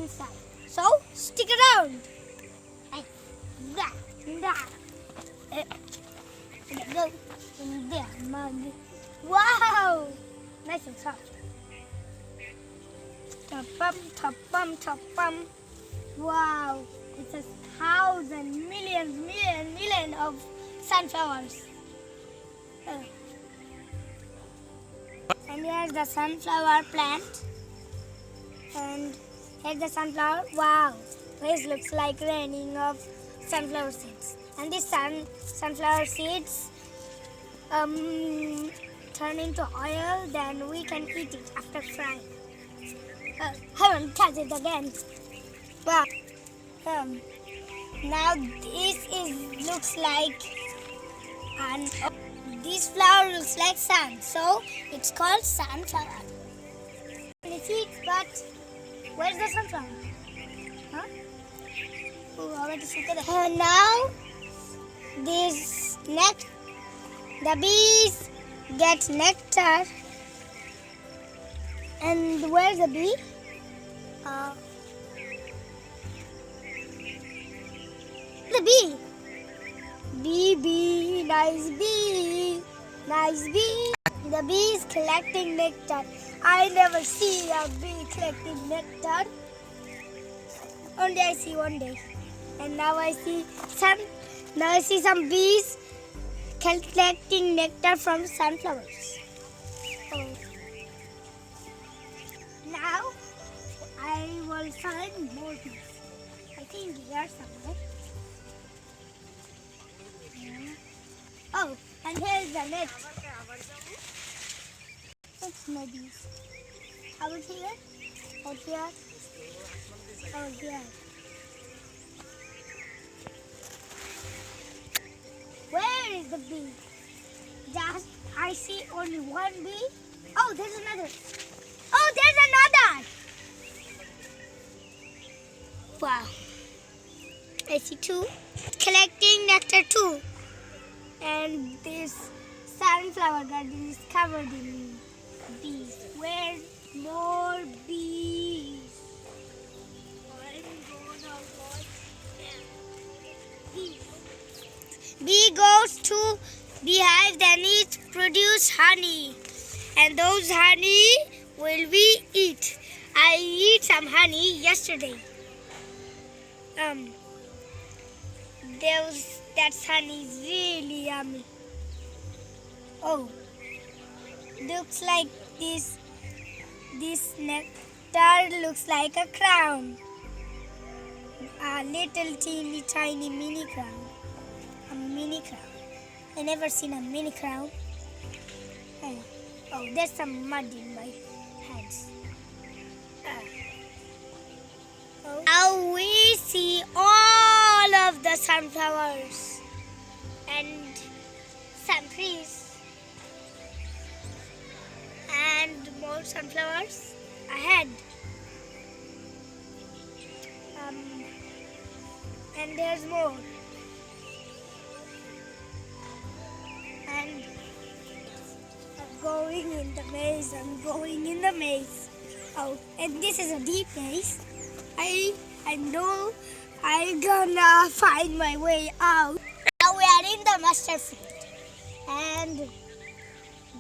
inside. So stick around. Go in there, mug. Wow! Nice and soft. Top. Wow! It's 1,000 million of sunflowers. And here's the sunflower plant. And here's the sunflower. Wow! This looks like raining of sunflower seeds. And these sunflower seeds turn into oil, then we can eat it after frying. Haven't touched it again. Wow. Now looks like this flower looks like sun, so it's called sunflower. It's seeds, but where's the sunflower? Huh? Now the bees get nectar. And where's the bee? The bee. Bee, nice bee. The bee is collecting nectar. I never see a bee collecting nectar. Only I see one day. And now I see some bees collecting nectar from sunflowers. Now I will find more bees. I think here somewhere. Oh, and here's the net. It's no bees. How about here? Out here? Oh, here. Where is the bee? I see only one bee. Oh, there's another. Oh, there's another. Wow. I see two. Collecting nectar too. And this sunflower garden is covered in bees. Where's more bees? I'm gonna watch them. Bee goes to beehive, then it produces honey. And those honey will we eat. I eat some honey yesterday. That honey is really yummy. Oh, looks like this nectar looks like a crown. A little teeny tiny mini crown. A mini crown. I never seen a mini crown. Oh, there's some mud in my hands. Now we see all of the sunflowers and some trees and more sunflowers ahead. And there's more. And I'm going in the maze. Oh, and this is a deep maze. I know I'm gonna find my way out. Now we are in the mustard field. And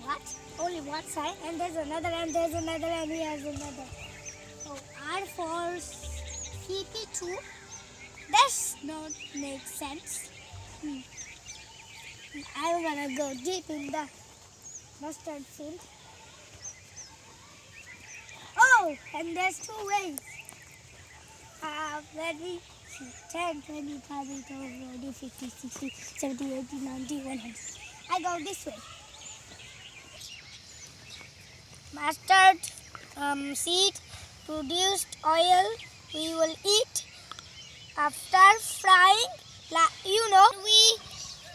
what? Only one side, and there's another, and here's another. So R for CP2. Does not make sense. I'm gonna go deep in the mustard field. Oh, and there's two ways. Let me see. 10, 20, 30, 40, 50, 60, 70, 80, 90, 100. I go this way. Mustard seed produced oil we will eat after frying. We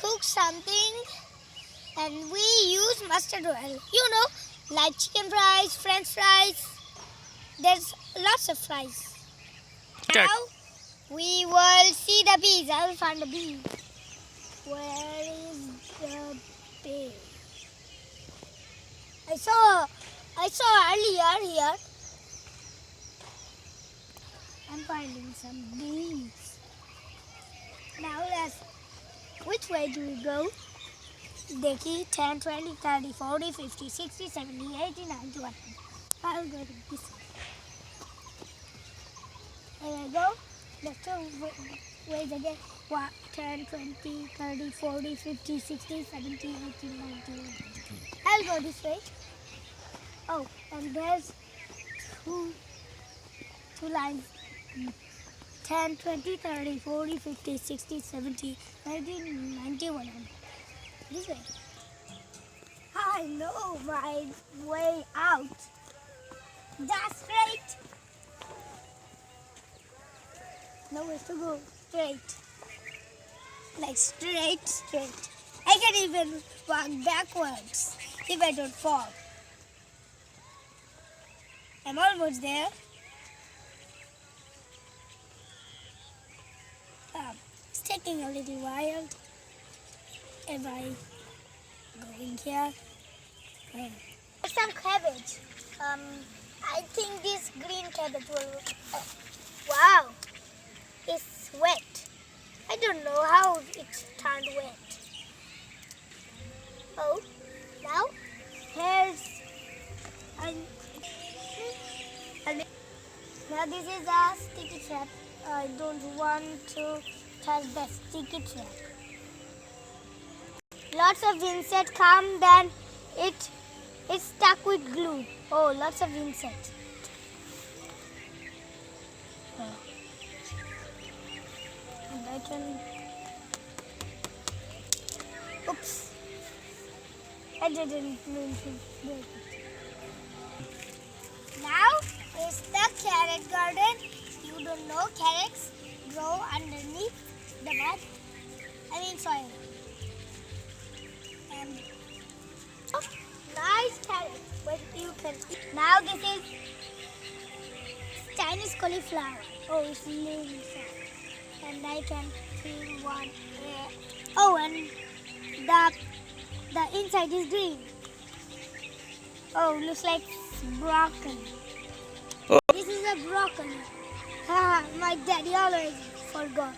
cook something and we use mustard oil. Like chicken fries, french fries. There's lots of fries. Now we will see the bees. I will find the bee. Where is the bee? I saw earlier here. I'm finding some bees. Now which way do we go? Deki 10, 20, 30, 40, 50, 60, 70, 80, 90, 100. I'll go to this way. There I go. There's two ways again. 1, 10, 20, 30, 40, 50, 60, 70, 80, 90, 100. I'll go this way. Oh, and there's two lines. 10, 20, 30, 40, 50, 60, 70, 80, 90, 100. This way. I know my way out. That's straight. Nowhere to go. Straight. Like straight. I can even walk backwards if I don't fall. I'm almost there. It's taking a little while. Am I going here? Some cabbage. I think this green cabbage will. Wow, it's wet. I don't know how it turned wet. Oh, now here's. Now this is a sticky trap. I don't want to touch the sticky trap. Lots of insects come, then it's stuck with glue. Oh, lots of insects. And I can. Oops. I didn't mean to break it. Now is the carrot garden. You don't know, carrots grow underneath the mud. Soil. And nice carrot, but you can eat. Now this is Chinese cauliflower. Oh, it's living inside. And I can feel one there. Oh, and the inside is green. Oh, looks like broccoli. Oh. This is a broccoli. My daddy always forgot.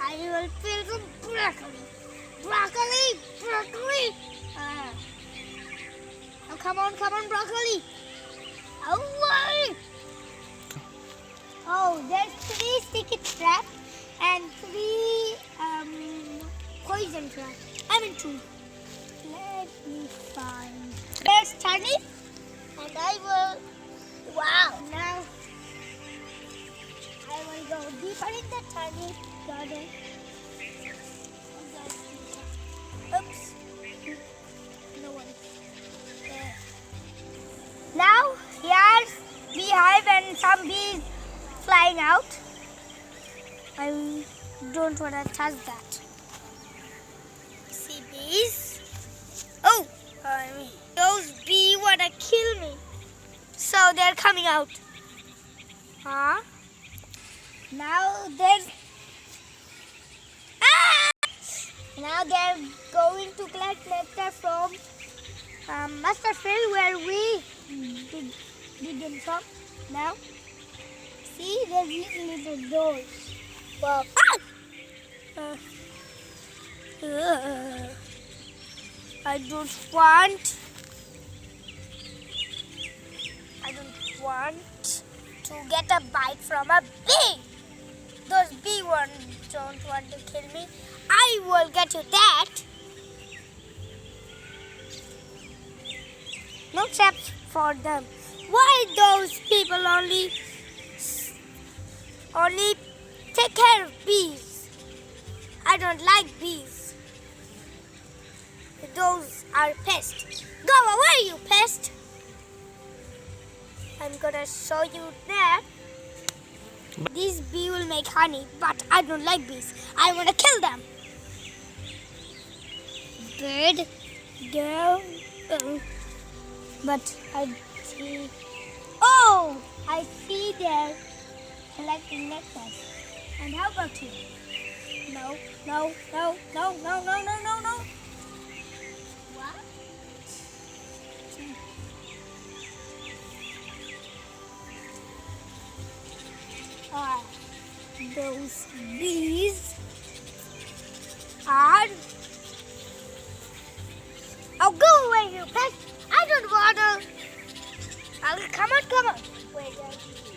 I will feel some broccoli. Broccoli. Oh, come on, broccoli. Away. Oh, there's 3 sticky traps and 3 poison traps. 2. Let me find. There's turnip, and I will. Wow. Now I will go deeper in the turnip garden. Oops. No one. There. Now here's beehive and some bees flying out. I don't want to touch that. See bees? Oh, those bees want to kill me. So they're coming out. Huh? Now they're going to collect nectar from mustard field where we did them from. Now, see, there's little doors. Wow. I don't want to get a bite from a bee. Those bee ones don't want to kill me. I will get you that. No traps for them. Why those people only take care of bees? I don't like bees. Those are pests. Go away, you pest. I'm gonna show you that. This bee will make honey, but I don't like bees. I want to kill them. Bird, girl, but I see. Oh, I see they're collecting nectar. And how about you? No. What? those bees are... Oh, go away, you pet! I don't want to... Come on, come on. Wait,